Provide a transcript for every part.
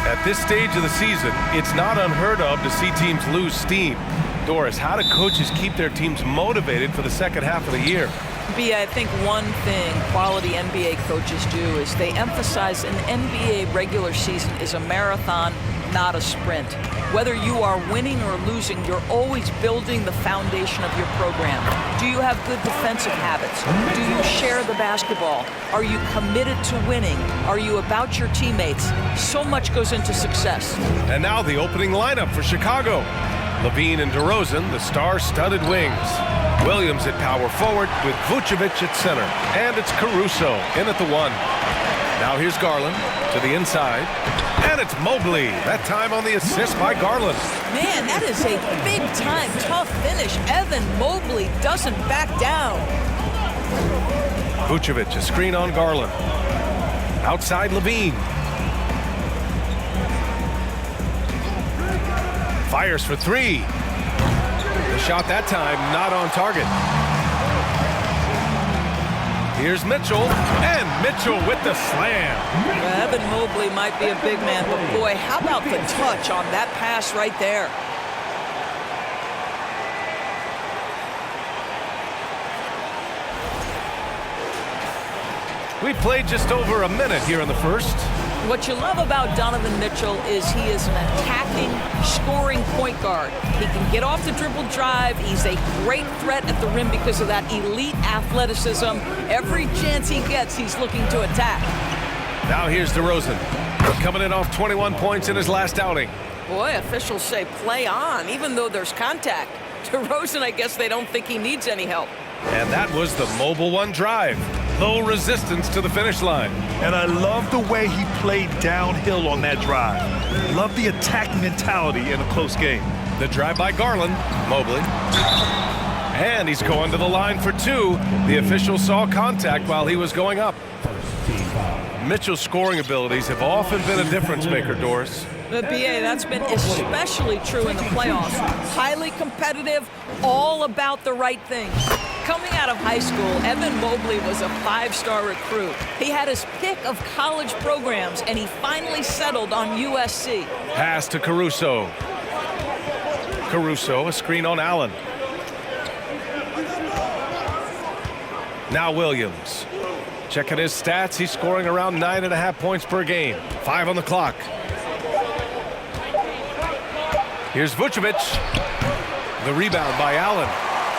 At this stage of the season, it's not unheard of to see teams lose steam. Doris, how do coaches keep their teams motivated for the second half of the year? I think one thing quality NBA coaches do is they emphasize an NBA regular season is a marathon, not a sprint. Whether you are winning or losing, you're always building the foundation of your program. Do you have good defensive habits? Do you share the basketball? Are you committed to winning? Are you about your teammates? So much goes into success. And now the opening lineup for Chicago. LaVine and DeRozan, the star-studded wings. Williams at power forward with Vucevic at center. And it's Caruso in at the 1. Now here's Garland to the inside. And it's Mobley, that time on the assist by Garland. Man, that is a big-time, tough finish. Evan Mobley doesn't back down. Vucevic, a screen on Garland. Outside LaVine. Fires for 3. The shot that time not on target. Here's Mitchell, and Mitchell with the slam. Evan Mobley might be a big man, but boy, how about the touch on that pass right there? We played just over a minute here in the first. What you love about Donovan Mitchell is he is an attacking, scoring point guard. He can get off the dribble drive. He's a great threat at the rim because of that elite athleticism. Every chance he gets, he's looking to attack. Now here's DeRozan, coming in off 21 points in his last outing. Boy, officials say play on, even though there's contact. DeRozan, I guess they don't think he needs any help. And that was the mobile 1 drive. Low resistance to the finish line. And I love the way he played downhill on that drive. Love the attack mentality in a close game. The drive by Garland, Mobley. And he's going to the line for 2. The official saw contact while he was going up. Mitchell's scoring abilities have often been a difference maker, Doris. The BA, that's been especially true in the playoffs. Highly competitive, all about the right things. Coming out of high school, Evan Mobley was a 5-star recruit. He had his pick of college programs, and he finally settled on USC. Pass to Caruso. Caruso, a screen on Allen. Now Williams. Checking his stats, he's scoring around 9.5 points per game. 5 on the clock. Here's Vucevic. The rebound by Allen.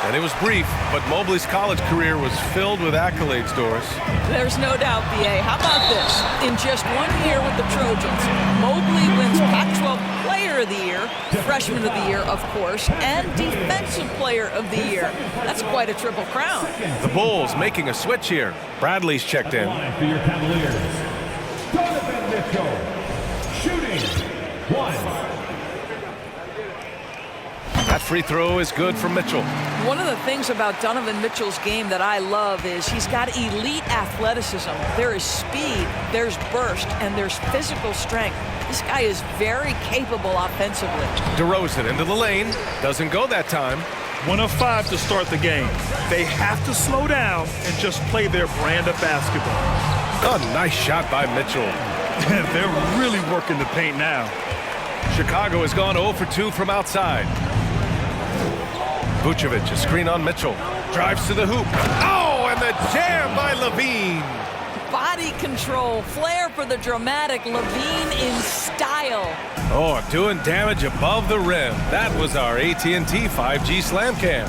And it was brief, but Mobley's college career was filled with accolades, Doris. There's no doubt, BA. How about this? In just 1 year with the Trojans, Mobley wins Pac-12 Player of the Year, Freshman of the Year, of course, and Defensive Player of the Year. That's quite a triple crown. The Bulls making a switch here. Bradley's checked in. For your Cavaliers, Donovan Mitchell, shooting 1. That free throw is good for Mitchell. One of the things about Donovan Mitchell's game that I love is he's got elite athleticism. There is speed, there's burst, and there's physical strength. This guy is very capable offensively. DeRozan into the lane. Doesn't go that time. 1 of 5 to start the game. They have to slow down and just play their brand of basketball. A nice shot by Mitchell. They're really working the paint now. Chicago has gone 0 for 2 from outside. Vucevic, a screen on Mitchell. Drives to the hoop. Oh, and the jam by LaVine. Body control, flair for the dramatic. LaVine in style. Oh, doing damage above the rim. That was our AT&T 5G Slam Cam.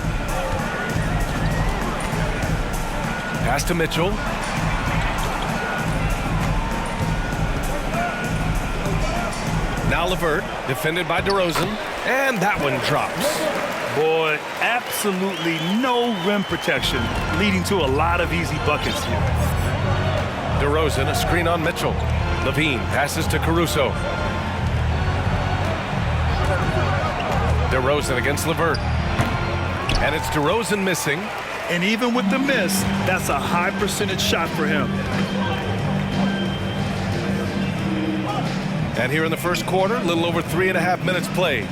Pass to Mitchell. Now LeVert, defended by DeRozan, and that one drops. Boy, absolutely no rim protection, leading to a lot of easy buckets here. DeRozan, a screen on Mitchell. LaVine passes to Caruso. DeRozan against LeVert. And it's DeRozan missing. And even with the miss, that's a high percentage shot for him. And here in the first quarter, a little over 3.5 minutes played.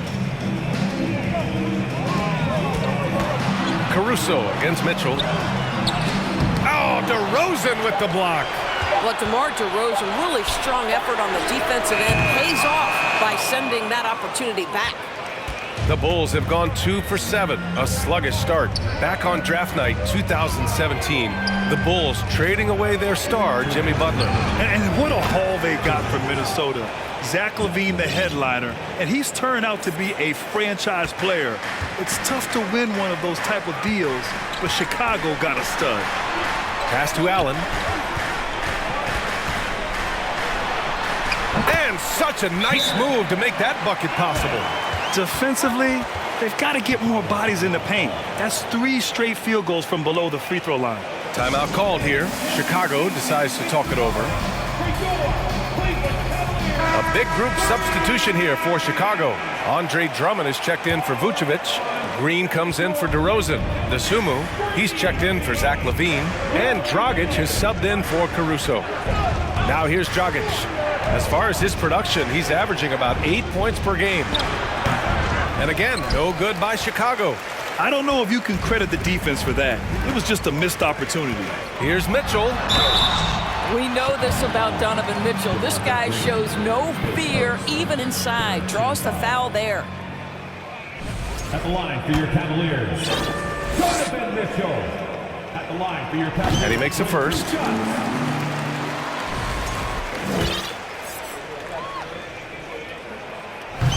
Caruso against Mitchell. Oh, DeRozan with the block. Well, DeMar DeRozan, really strong effort on the defensive end, pays off. by sending that opportunity back. The Bulls have gone 2 for 7, a sluggish start. Back on draft night 2017, the Bulls trading away their star, Jimmy Butler. And what a haul they got from Minnesota. Zach LaVine, the headliner, and he's turned out to be a franchise player. It's tough to win one of those type of deals, but Chicago got a stud. Pass to Allen. And such a nice move to make that bucket possible. Defensively, they've got to get more bodies in the paint. That's 3 straight field goals from below the free throw line. Timeout called here. Chicago decides to talk it over. A big group substitution here for Chicago. Andre Drummond is checked in for Vucevic. Green comes in for DeRozan. Dosunmu, he's checked in for Zach LaVine. And Dragic is subbed in for Caruso. Now here's Dragic. As far as his production, he's averaging about 8 points per game. And again, no good by Chicago. I don't know if you can credit the defense for that. It was just a missed opportunity. Here's Mitchell. We know this about Donovan Mitchell. This guy shows no fear even inside. Draws the foul there. At the line for your Cavaliers, Donovan Mitchell. At the line for your Cavaliers. And he makes a first.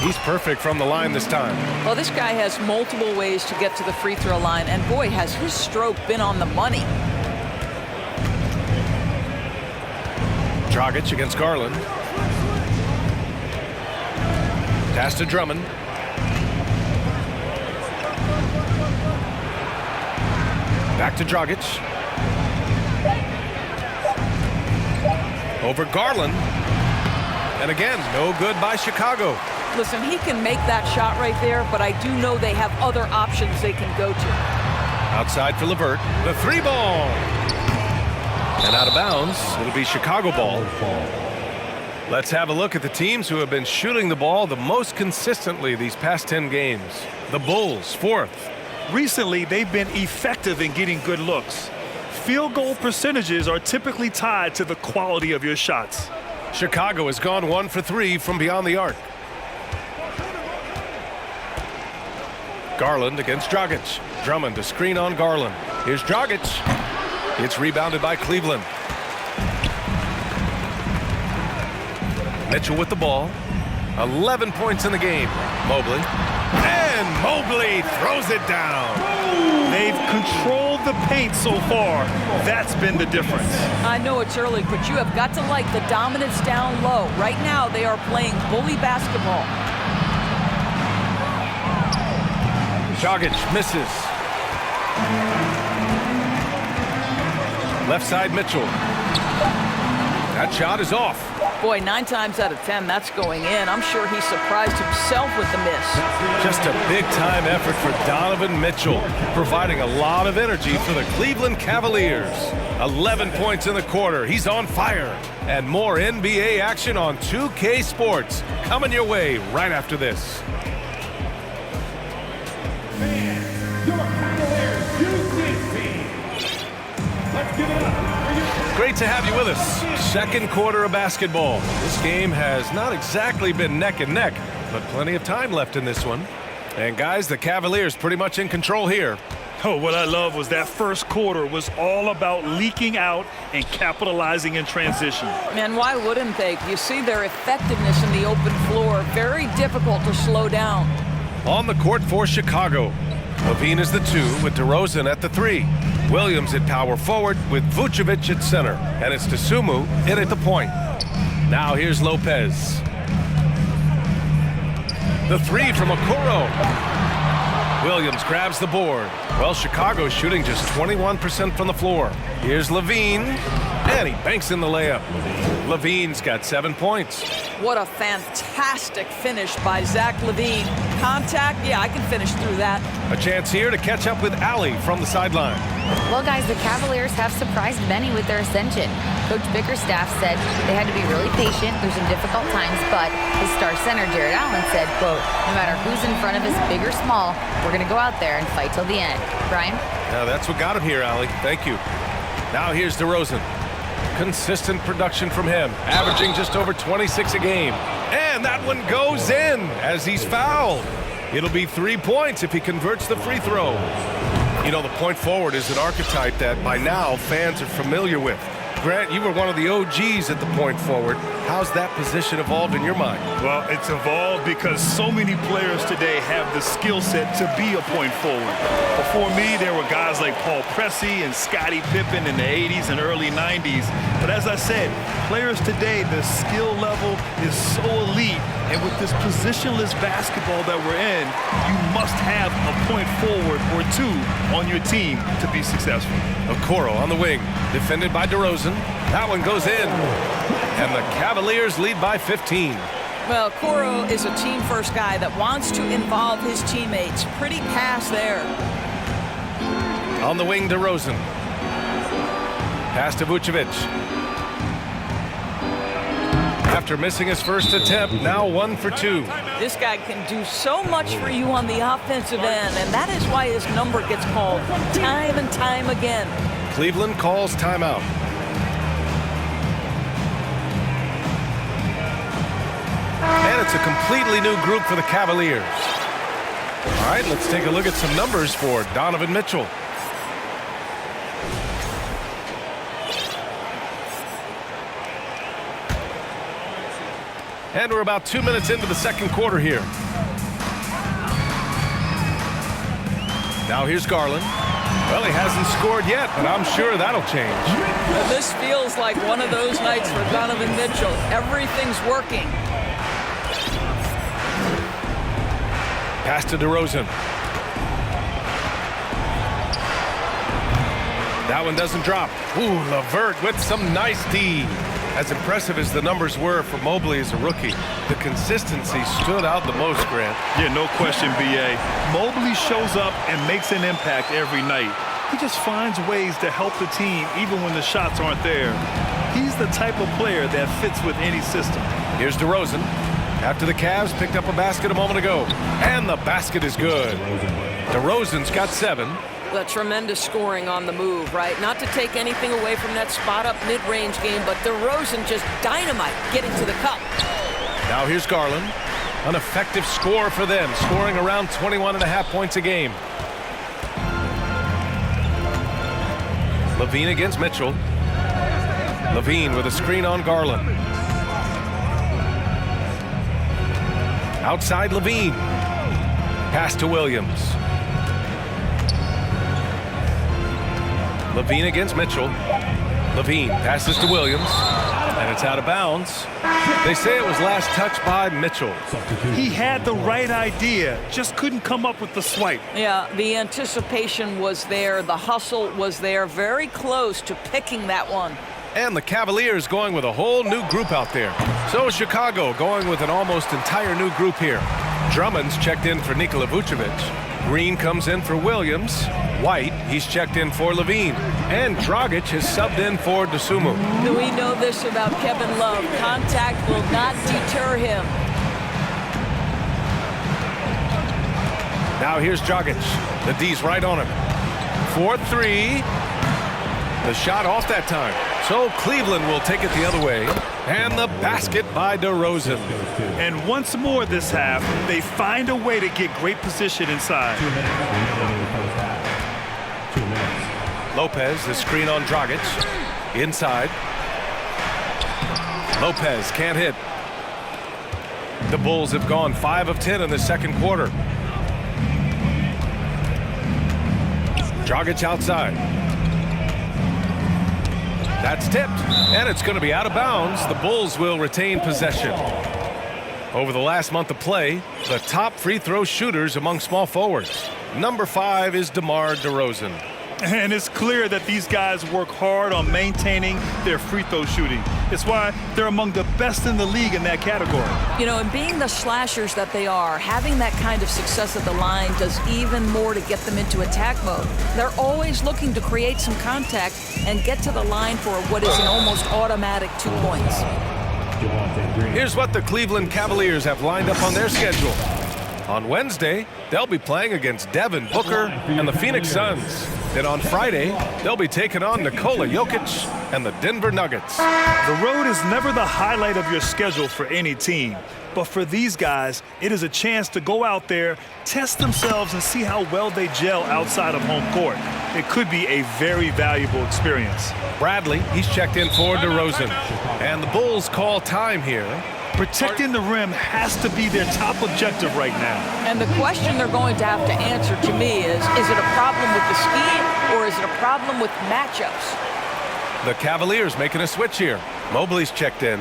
He's perfect from the line this time. Well, this guy has multiple ways to get to the free throw line, and boy, has his stroke been on the money. Dragic against Garland. Pass to Drummond. Back to Dragic. Over Garland. And again, no good by Chicago. Listen, he can make that shot right there, but I do know they have other options they can go to. Outside for LeVert. The 3 ball. And out of bounds. It'll be Chicago ball. Let's have a look at the teams who have been shooting the ball the most consistently these past 10 games. The Bulls, 4th. Recently, they've been effective in getting good looks. Field goal percentages are typically tied to the quality of your shots. Chicago has gone 1 for 3 from beyond the arc. Garland against Dragic. Drummond to screen on Garland. Here's Dragic. It's rebounded by Cleveland. Mitchell with the ball. 11 points in the game. Mobley. And Mobley throws it down. They've controlled the paint so far. That's been the difference. I know it's early, but you have got to like the dominance down low. Right now, they are playing bully basketball. Dragic misses. Left side Mitchell. That shot is off. Boy, 9 times out of 10, that's going in. I'm sure he surprised himself with the miss. Just a big-time effort for Donovan Mitchell, providing a lot of energy for the Cleveland Cavaliers. 11 points in the quarter. He's on fire. And more NBA action on 2K Sports coming your way right after this. Your Cavaliers use team. Let's give it up. Great to have you with us. Second quarter of basketball. This game has not exactly been neck and neck, but plenty of time left in this one. And guys, the Cavaliers pretty much in control here. Oh, what I love was that first quarter was all about leaking out and capitalizing in transition. And why wouldn't they? You see their effectiveness in the open floor. Very difficult to slow down. On the court for Chicago. LaVine is the 2 with DeRozan at the 3. Williams at power forward with Vucevic at center. And it's Dosunmu in at the point. Now here's Lopez. The 3 from Okoro. Williams grabs the board. Well, Chicago's shooting just 21% from the floor. Here's LaVine. And he banks in the layup. LaVine's got 7 points. What a fantastic finish by Zach LaVine. Contact, yeah, I can finish through that. A chance here to catch up with Allie from the sideline. Well, guys, the Cavaliers have surprised many with their ascension. Coach Bickerstaff said they had to be really patient through some difficult times, but his star center, Jared Allen, said, quote, no matter who's in front of us, big or small, we're going to go out there and fight till the end. Brian? Yeah, that's what got him here, Allie. Thank you. Now here's DeRozan. Consistent production from him, averaging just over 26 a game. And that one goes in as he's fouled. It'll be 3 points if he converts the free throw. You know, the point forward is an archetype that by now fans are familiar with. Grant, you were one of the OGs at the point forward. How's that position evolved in your mind? Well, it's evolved because so many players today have the skill set to be a point forward. Before me, there were guys like Paul Pressey and Scottie Pippen in the 80s and early 90s. But as I said, players today, the skill level is so elite. And with this positionless basketball that we're in, you must have a point forward or two on your team to be successful. Okoro on the wing, defended by DeRozan. That one goes in. And the Cavaliers lead by 15. Well, Okoro is a team-first guy that wants to involve his teammates. Pretty pass there. On the wing, DeRozan. Pass to Vucevic. After missing his first attempt, now 1 for 2. This guy can do so much for you on the offensive end, and that is why his number gets called time and time again. Cleveland calls timeout. And it's a completely new group for the Cavaliers. All right, let's take a look at some numbers for Donovan Mitchell. And we're about 2 minutes into the second quarter here. Now here's Garland. Well, he hasn't scored yet, but I'm sure that'll change. This feels like one of those nights for Donovan Mitchell. Everything's working. Pass to DeRozan. That one doesn't drop. Ooh, LeVert with some nice D. As impressive as the numbers were for Mobley as a rookie, the consistency stood out the most, Grant. Yeah, no question, B.A. Mobley shows up and makes an impact every night. He just finds ways to help the team even when the shots aren't there. He's the type of player that fits with any system. Here's DeRozan. After the Cavs picked up a basket a moment ago. And the basket is good. DeRozan's got 7. The tremendous scoring on the move, right? Not to take anything away from that spot-up mid-range game, but DeRozan just dynamite getting to the cup. Now here's Garland. An effective score for them, scoring around 21.5 points a game. LaVine against Mitchell. LaVine with a screen on Garland. Outside LaVine. Pass to Williams. LaVine against Mitchell. LaVine passes to Williams, and it's out of bounds. They say it was last touched by Mitchell. He had the right idea, just couldn't come up with the swipe. Yeah, the anticipation was there. The hustle was there. Very close to picking that one. And the Cavaliers going with a whole new group out there. So is Chicago going with an almost entire new group here. Drummond's checked in for Nikola Vucevic. Green comes in for Williams. White, he's checked in for LaVine. And Dragic has subbed in for Dosunmu. We know this about Kevin Love. Contact will not deter him. Now here's Dragic. The D's right on him. 4-3. The shot off that time. So Cleveland will take it the other way. And the basket by DeRozan. And once more this half, they find a way to get great position inside. 2 minutes. 2 minutes. Lopez, the screen on Dragic. Inside. Lopez can't hit. The Bulls have gone 5 of 10 in the second quarter. Dragic outside. That's tipped, and it's going to be out of bounds. The Bulls will retain possession. Over the last month of play, the top free throw shooters among small forwards. Number 5 is DeMar DeRozan. And it's clear that these guys work hard on maintaining their free throw shooting. It's why they're among the best in the league in that category. You know, and being the slashers that they are, having that kind of success at the line does even more to get them into attack mode. They're always looking to create some contact and get to the line for what is an almost automatic 2 points. Here's what the Cleveland Cavaliers have lined up on their schedule. On Wednesday, they'll be playing against Devin Booker and the Phoenix Suns. Then on Friday, they'll be taking on Nikola Jokic and the Denver Nuggets. The road is never the highlight of your schedule for any team. But for these guys, it is a chance to go out there, test themselves, and see how well they gel outside of home court. It could be a very valuable experience. Bradley, he's checked in for DeRozan. And the Bulls call time here. Protecting the rim has to be their top objective right now. And the question they're going to have to answer to me is it a problem with the scheme or is it a problem with matchups? The Cavaliers making a switch here. Mobley's checked in.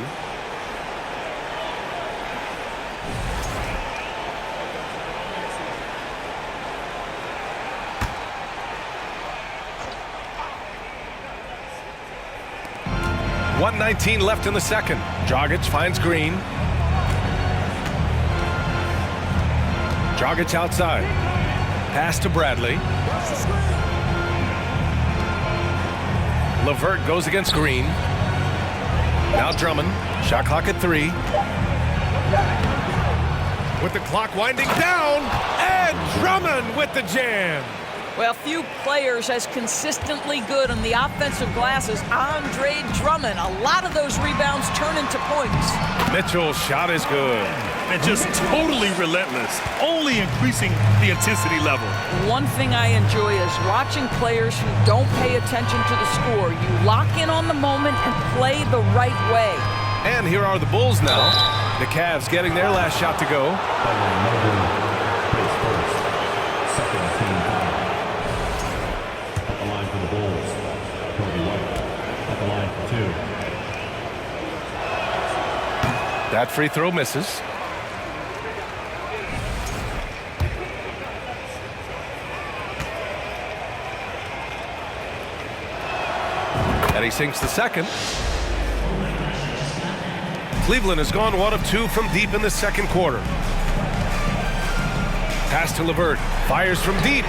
.119 left in the second. Dragic finds Green. Dragic outside. Pass to Bradley. LeVert goes against Green. Now Drummond. Shot clock at 3. With the clock winding down. And Drummond with the jam. Well, few players as consistently good on the offensive glass as Andre Drummond. A lot of those rebounds turn into points. Mitchell's shot is good. And just totally relentless, only increasing the intensity level. One thing I enjoy is watching players who don't pay attention to the score. You lock in on the moment and play the right way. And here are the Bulls now. The Cavs getting their last shot to go. That free throw misses. And he sinks the second. Cleveland has gone 1 of 2 from deep in the second quarter. Pass to LeVert. Fires from deep.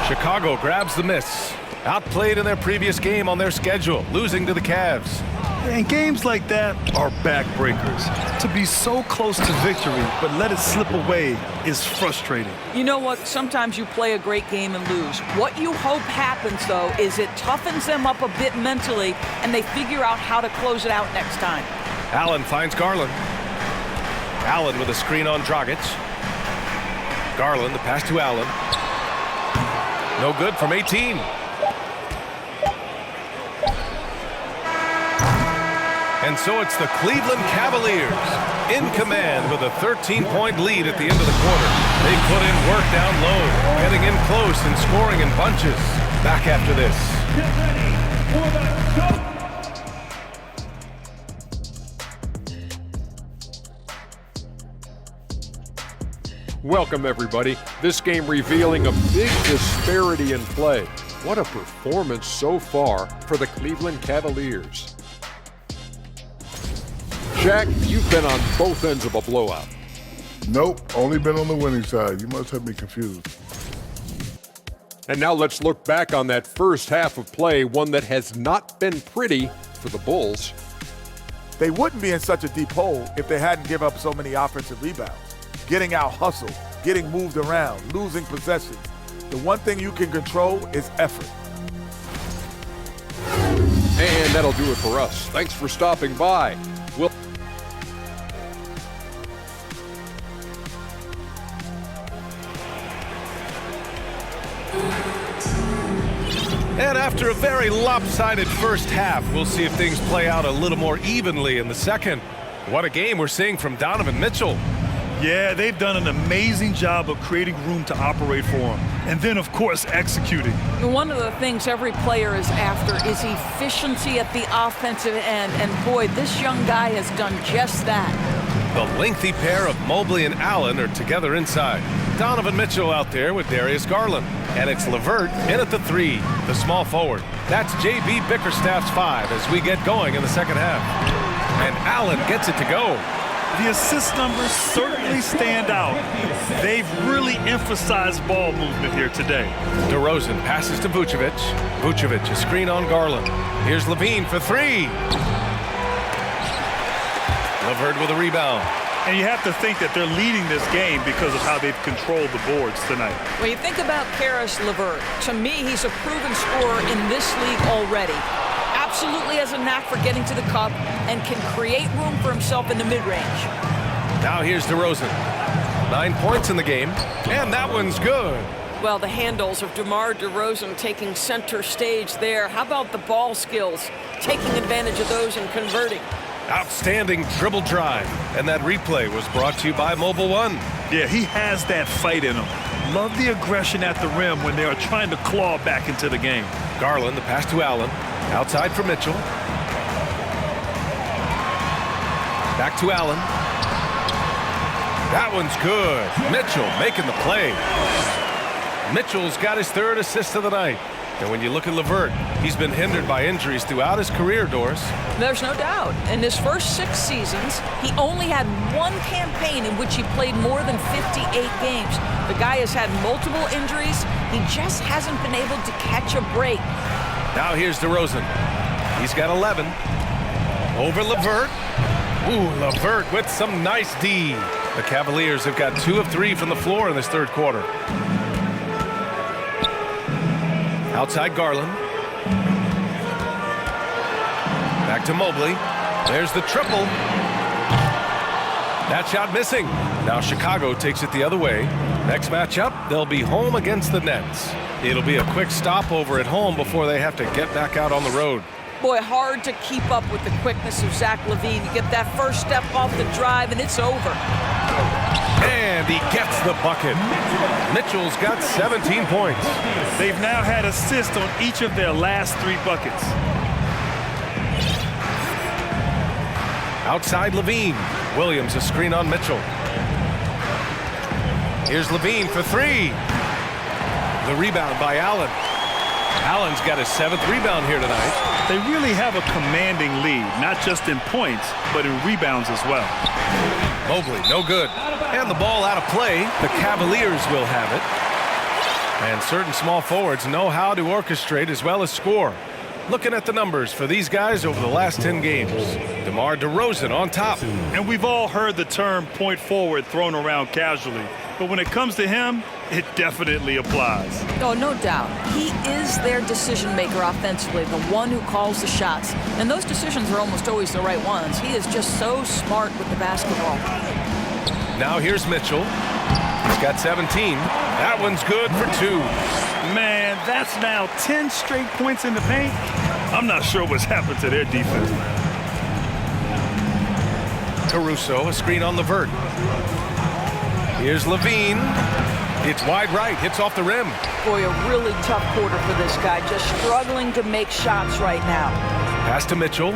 Chicago grabs the miss. Outplayed in their previous game on their schedule, losing to the Cavs. And games like that are backbreakers. To be so close to victory, but let it slip away is frustrating. You know what? Sometimes you play a great game and lose. What you hope happens, though, is it toughens them up a bit mentally, and they figure out how to close it out next time. Allen finds Garland. Allen with a screen on Dragic. Garland, the pass to Allen. No good from 18. And so it's the Cleveland Cavaliers in command with a 13-point lead at the end of the quarter. They put in work down low, getting in close and scoring in bunches. Back after this. Welcome, everybody. This game revealing a big disparity in play. What a performance so far for the Cleveland Cavaliers. Shaq, you've been on both ends of a blowout. Nope, only been on the winning side. You must have me confused. And now let's look back on that first half of play, one that has not been pretty for the Bulls. They wouldn't be in such a deep hole if they hadn't given up so many offensive rebounds. Getting out hustled, getting moved around, losing possessions. The one thing you can control is effort. And that'll do it for us. Thanks for stopping by. We'll And after a very lopsided first half, we'll see if things play out a little more evenly in the second. What a game we're seeing from Donovan Mitchell. Yeah, they've done an amazing job of creating room to operate for him. And then, of course, executing. One of the things every player is after is efficiency at the offensive end. And boy, this young guy has done just that. The lengthy pair of Mobley and Allen are together inside. Donovan Mitchell out there with Darius Garland. And it's LeVert in at the 3, the small forward. That's J.B. Bickerstaff's 5 as we get going in the second half. And Allen gets it to go. The assist numbers certainly stand out. They've really emphasized ball movement here today. DeRozan passes to Vucevic. Vucevic, a screen on Garland. Here's LaVine for 3. LeVert with a rebound. And you have to think that they're leading this game because of how they've controlled the boards tonight. When you think about Karis LeVert, to me, he's a proven scorer in this league already. absolutely has a knack for getting to the cup and can create room for himself in the mid-range. Now here's DeRozan. 9 points in the game, and that one's good. Well, the handles of DeMar DeRozan taking center stage there. How about the ball skills? Taking advantage of those and converting. Outstanding dribble drive. And that replay was brought to you by Mobile One. Yeah, he has that fight in him. Love the aggression at the rim when they are trying to claw back into the game. Garland, the pass to Allen. Outside for Mitchell. Back to Allen. That one's good. Mitchell making the play. Mitchell's got his 3rd assist of the night. And when you look at LeVert, he's been hindered by injuries throughout his career, Doris. There's no doubt. In his first 6 seasons, he only had 1 campaign in which he played more than 58 games. The guy has had multiple injuries. He just hasn't been able to catch a break. Now here's DeRozan. He's got 11. Over LeVert. Ooh, LeVert with some nice D. The Cavaliers have got 2 of 3 from the floor in this 3rd quarter. Outside Garland. Back to Mobley. There's the triple. That shot missing. Now Chicago takes it the other way. Next matchup, they'll be home against the Nets. It'll be a quick stopover at home before they have to get back out on the road. Boy, hard to keep up with the quickness of Zach LaVine. You get that first step off the drive, and it's over. And he gets the bucket. Mitchell's got 17 points. They've now had assists on each of their last 3 buckets. Outside LaVine. Williams a screen on Mitchell. Here's LaVine for 3. The rebound by Allen. Allen's got his 7th rebound here tonight. They really have a commanding lead, not just in points, but in rebounds as well. Mobley, no good. And the ball out of play. The Cavaliers will have it. And certain small forwards know how to orchestrate as well as score. Looking at the numbers for these guys over the last 10 games. DeMar DeRozan on top. And we've all heard the term point forward thrown around casually. But when it comes to him, it definitely applies. Oh, no doubt. He is their decision maker offensively, the one who calls the shots. And those decisions are almost always the right ones. He is just so smart with the basketball. Now here's Mitchell. He's got 17. That one's good for 2. Man, that's now 10 straight points in the paint. I'm not sure what's happened to their defense, man. Caruso, a screen on LeVert. Here's LaVine. It's wide right, hits off the rim. Boy, a really tough quarter for this guy, just struggling to make shots right now. Pass to Mitchell.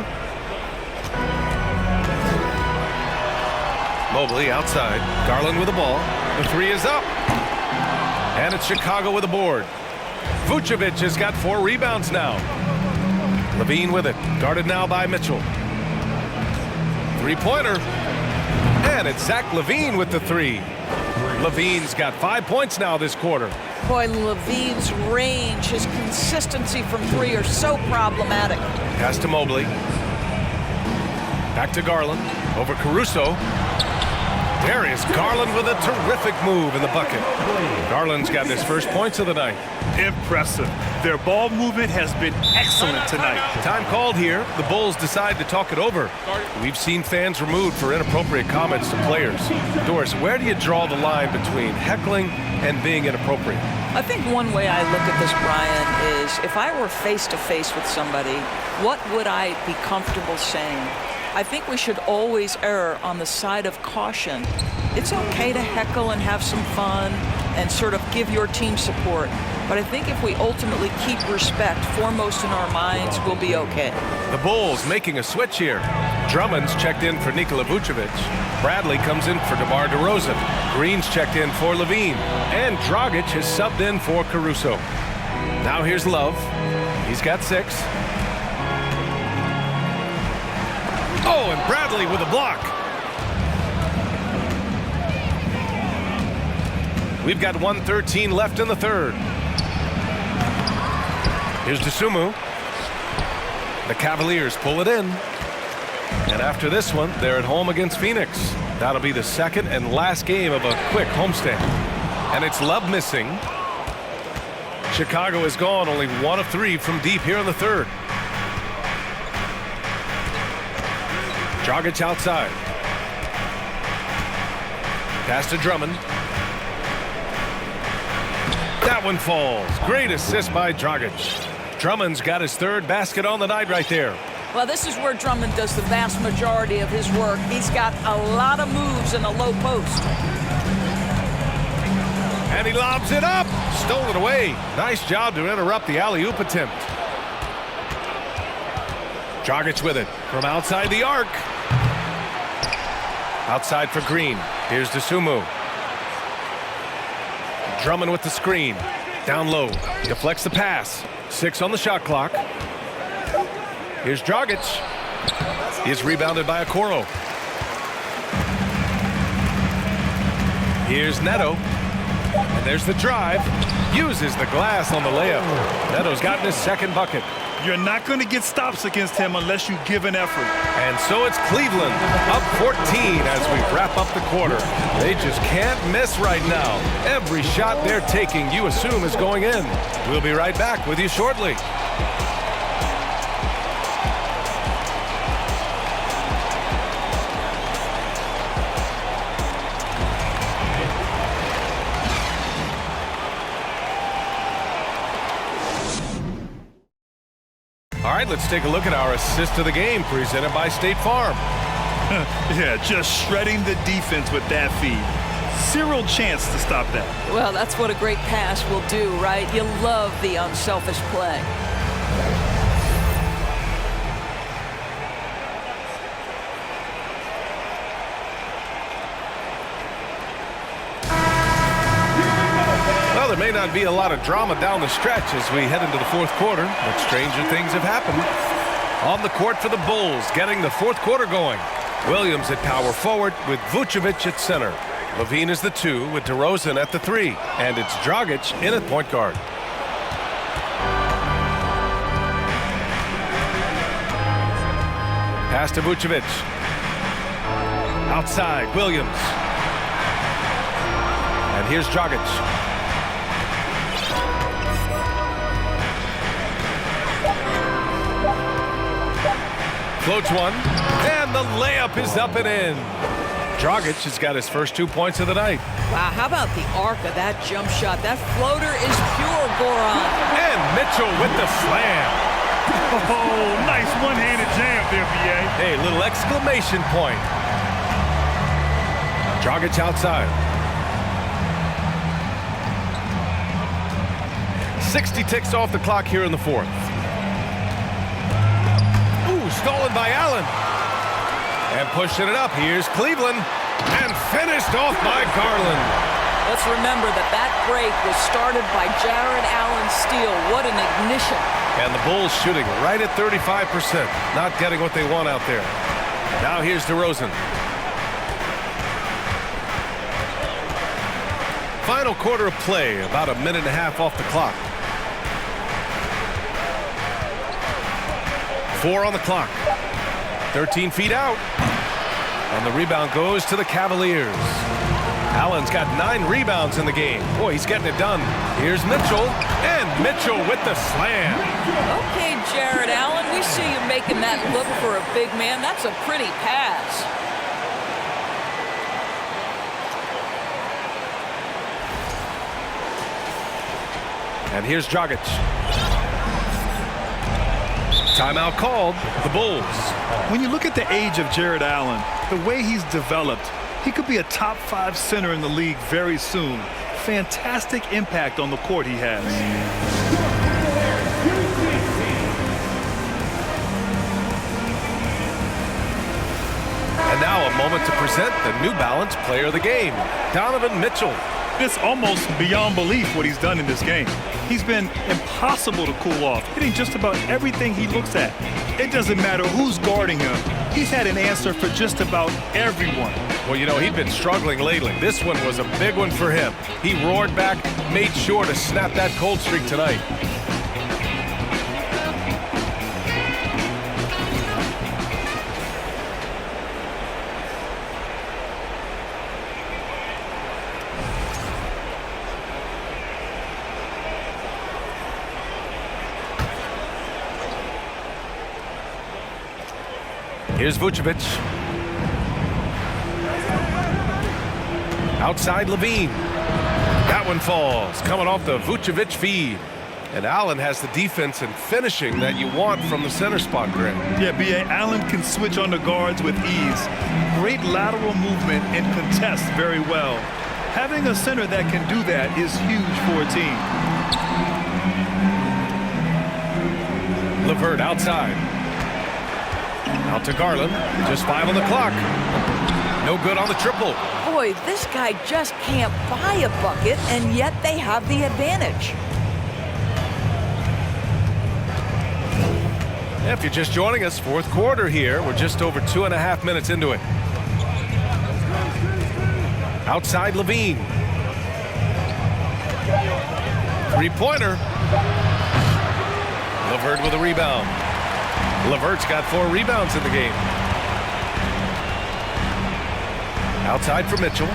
Mobley outside. Garland with the ball. The 3 is up. And it's Chicago with the board. Vucevic has got 4 rebounds now. LaVine with it. Guarded now by Mitchell. 3-pointer. And it's Zach LaVine with the 3. LaVine's got 5 points now this quarter. Boy, LaVine's range, his consistency from 3 are so problematic. Pass to Mobley. Back to Garland. Over Caruso. There is Garland with a terrific move in the bucket. Garland's got his first points of the night. Impressive. Their ball movement has been excellent tonight. Time called here. The Bulls decide to talk it over. We've seen fans removed for inappropriate comments to players. Doris, where do you draw the line between heckling and being inappropriate? I think one way I look at this, Brian, is if I were face-to-face with somebody, what would I be comfortable saying? I think we should always err on the side of caution. It's okay to heckle and have some fun and sort of give your team support. But I think if we ultimately keep respect foremost in our minds, we'll be okay. The Bulls making a switch here. Drummond's checked in for Nikola Vucevic. Bradley comes in for DeMar DeRozan. Green's checked in for LaVine. And Dragic has subbed in for Caruso. Now here's Love. He's got 6. Oh, and Bradley with a block. We've got 1:13 left in the 3rd. Here's Dosunmu. The Cavaliers pull it in. And after this one, they're at home against Phoenix. That'll be the second and last game of a quick homestand. And it's Love missing. Chicago has gone only 1 of 3 from deep here in the 3rd. Dragic outside. Pass to Drummond. That one falls. Great assist by Dragic. Drummond's got his third basket on the night right there. Well, this is where Drummond does the vast majority of his work. He's got a lot of moves in a low post. And he lobs it up. Stole it away. Nice job to interrupt the alley-oop attempt. Dragic with it from outside the arc. Outside for Green. Here's DeSumo. Drummond with the screen. Down low. Deflects the pass. 6 on the shot clock. Here's Dragic. He's rebounded by Okoro. Here's Neto. And there's the drive. Uses the glass on the layup. Neto's gotten his second bucket. You're not going to get stops against him unless you give an effort. And so it's Cleveland up 14 as we wrap up the quarter. They just can't miss right now. Every shot they're taking, you assume, is going in. We'll be right back with you shortly. All right, let's take a look at our assist of the game presented by State Farm. Yeah, just shredding the defense with that feed. Zero chance to stop that. Well, that's what a great pass will do, right? You love the unselfish play. Well, there may not be a lot of drama down the stretch as we head into the fourth quarter, but stranger things have happened. On the court for the Bulls, getting the fourth quarter going. Williams at power forward with Vucevic at center. LaVine is the 2 with DeRozan at the 3. And it's Dragic in at point guard. Pass to Vucevic. Outside, Williams. And here's Dragic. Floats one, and the layup is up and in. Dragic has got his first 2 points of the night. Wow, how about the arc of that jump shot? That floater is pure boron. And Mitchell with the slam. Oh, nice one-handed jam there, BA. Hey, little exclamation point. Dragic outside. 60 ticks off the clock here in the fourth. Stolen by Allen. And pushing it up. Here's Cleveland. And finished off by Garland. Let's remember that break was started by Jared Allen's steal. What an ignition. And the Bulls shooting right at 35%. Not getting what they want out there. Now here's DeRozan. Final quarter of play. About a minute and a half off the clock. 4 on the clock. 13 feet out. And the rebound goes to the Cavaliers. Allen's got 9 rebounds in the game. Boy, he's getting it done. Here's Mitchell. And Mitchell with the slam. Okay, Jared Allen, we see you making that look for a big man. That's a pretty pass. And here's Dragic. Timeout called, the Bulls. When you look at the age of Jared Allen, the way he's developed, he could be a top 5 center in the league very soon. Fantastic impact on the court he has. And now a moment to present the New Balance Player of the Game, Donovan Mitchell. It's almost beyond belief what he's done in this game. He's been impossible to cool off, hitting just about everything he looks at. It doesn't matter who's guarding him. He's had an answer for just about everyone. Well, you know, he'd been struggling lately. This one was a big one for him. He roared back, made sure to snap that cold streak tonight. Here's Vucevic. Outside LaVine. That one falls, coming off the Vucevic feed. And Allen has the defense and finishing that you want from the center spot, Greg. Yeah, B.A. Allen can switch on the guards with ease. Great lateral movement and contests very well. Having a center that can do that is huge for a team. LeVert outside. Out to Garland. Just 5 on the clock. No good on the triple. Boy, this guy just can't buy a bucket, and yet they have the advantage. If you're just joining us, fourth quarter here. We're just over 2.5 minutes into it. Outside LaVine. Three-pointer. LeVert with a rebound. LeVert's got 4 rebounds in the game. Outside for Mitchell.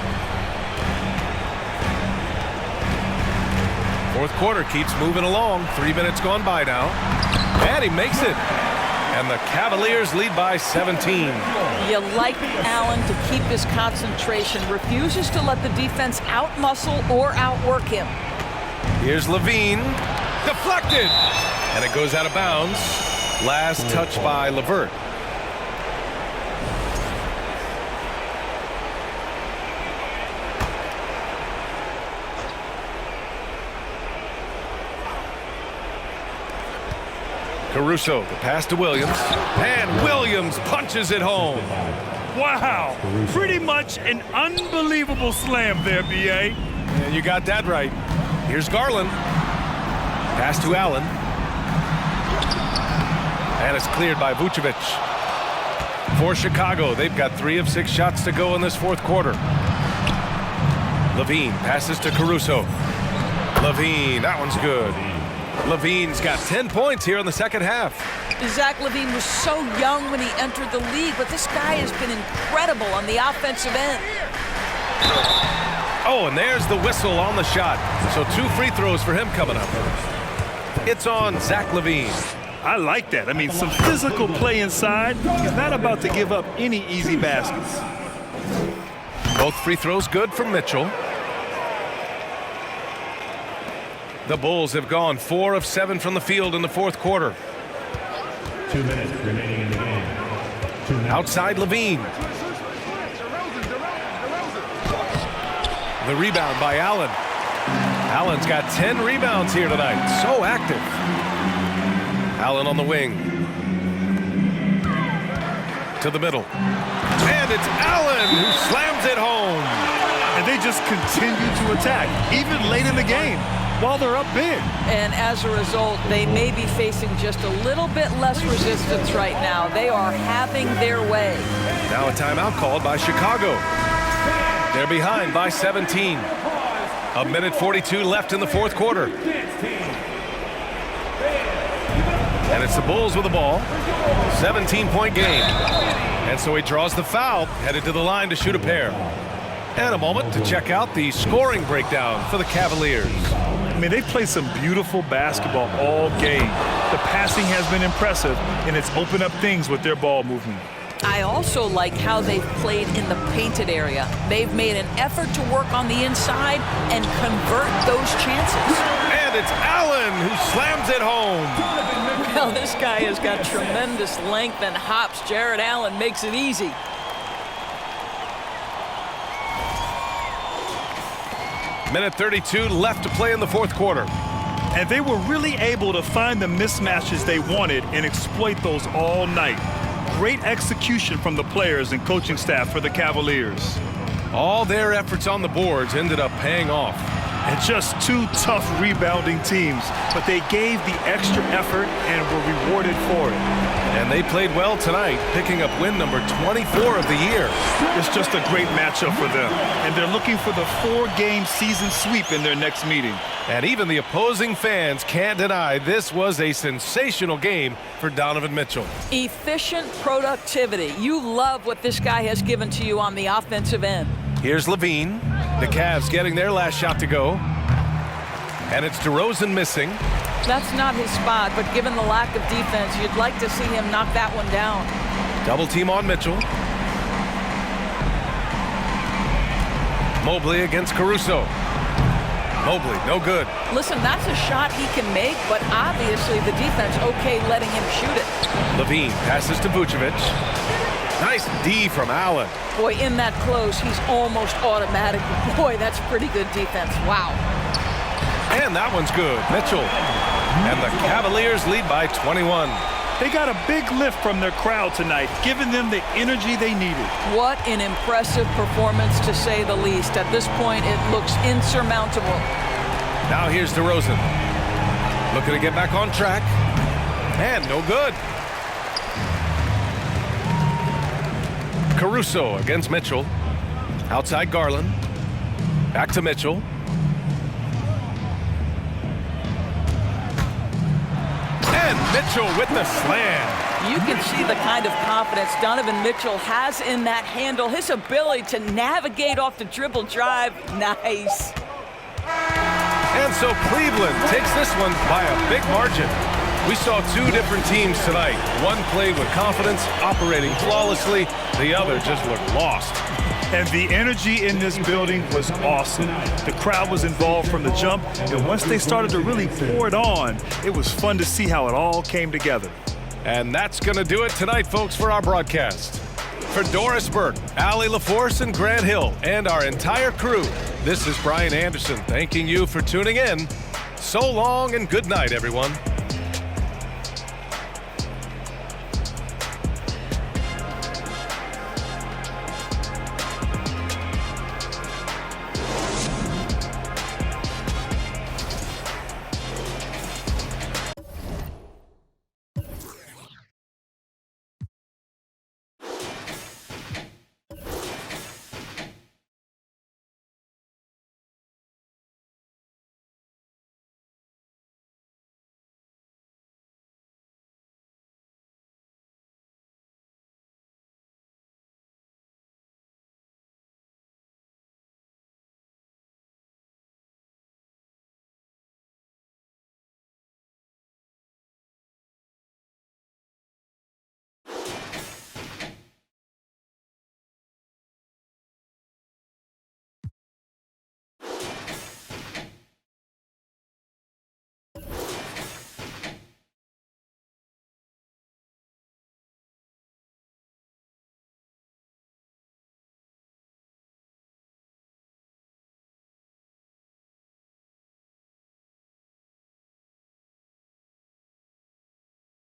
Fourth quarter keeps moving along. 3 minutes gone by now. And he makes it. And the Cavaliers lead by 17. You like Allen to keep his concentration. Refuses to let the defense out-muscle or outwork him. Here's LaVine. Deflected. And it goes out of bounds. Last touch by LeVert. Caruso, the pass to Williams. And Williams punches it home. Wow. Pretty much an unbelievable slam there, B.A. And you got that right. Here's Garland. Pass to Allen. And it's cleared by Vucevic. For Chicago, they've got 3 of 6 shots to go in this fourth quarter. LaVine passes to Caruso. LaVine, that one's good. LaVine's got 10 points here in the second half. Zach LaVine was so young when he entered the league, but this guy has been incredible on the offensive end. Oh, and there's the whistle on the shot. So 2 free throws for him coming up. It's on Zach LaVine. I like that. I mean, some physical play inside. He's not about to give up any easy baskets. Both free throws good from Mitchell. The Bulls have gone 4 of 7 from the field in the fourth quarter. 2 minutes remaining in the game. 2 minutes. Outside LaVine. The rebound by Allen. Allen's got 10 rebounds here tonight. So active. Allen on the wing. To the middle. And it's Allen who slams it home. And they just continue to attack, even late in the game, while they're up big. And as a result, they may be facing just a little bit less resistance right now. They are having their way. Now a timeout called by Chicago. They're behind by 17. 1:42 left in the fourth quarter. And it's the Bulls with the ball. 17-point game. And so he draws the foul, headed to the line to shoot a pair. And a moment to check out the scoring breakdown for the Cavaliers. I mean, they've played some beautiful basketball all game. The passing has been impressive, and it's opened up things with their ball movement. I also like how they've played in the painted area. They've made an effort to work on the inside and convert those chances. And it's Allen who slams it home. Well, this guy has got tremendous length and hops. Jared Allen makes it easy. Minute 32 left to play in the fourth quarter. And they were really able to find the mismatches they wanted and exploit those all night. Great execution from the players and coaching staff for the Cavaliers. All their efforts on the boards ended up paying off. And just 2 tough rebounding teams, but they gave the extra effort and were rewarded for it. And they played well tonight, picking up win number 24 of the year. It's just a great matchup for them, and they're looking for the 4-game season sweep in their next meeting. And even the opposing fans can't deny this was a sensational game for Donovan Mitchell. Efficient productivity. You love what this guy has given to you on the offensive end. Here's LaVine. The Cavs getting their last shot to go. And it's DeRozan missing. That's not his spot, but given the lack of defense, you'd like to see him knock that one down. Double team on Mitchell. Mobley against Caruso. Mobley, no good. Listen, that's a shot he can make, but obviously the defense okay letting him shoot it. LaVine passes to Vucevic. Nice D from Allen. Boy, in that close, he's almost automatic. Boy, that's pretty good defense. Wow. And that one's good. Mitchell. And the Cavaliers lead by 21. They got a big lift from their crowd tonight, giving them the energy they needed. What an impressive performance, to say the least. At this point, it looks insurmountable. Now here's DeRozan. Looking to get back on track. And no good. Caruso against Mitchell. Outside Garland. Back to Mitchell. And Mitchell with the slam. You can see the kind of confidence Donovan Mitchell has in that handle. His ability to navigate off the dribble drive. Nice. And so Cleveland takes this one by a big margin. We saw two different teams tonight. One played with confidence, operating flawlessly. The other just looked lost. And the energy in this building was awesome. The crowd was involved from the jump, and once they started to really pour it on, it was fun to see how it all came together. And that's going to do it tonight, folks, for our broadcast. For Doris Burke, Allie LaForce, and Grant Hill, and our entire crew, this is Brian Anderson thanking you for tuning in. So long and good night, everyone.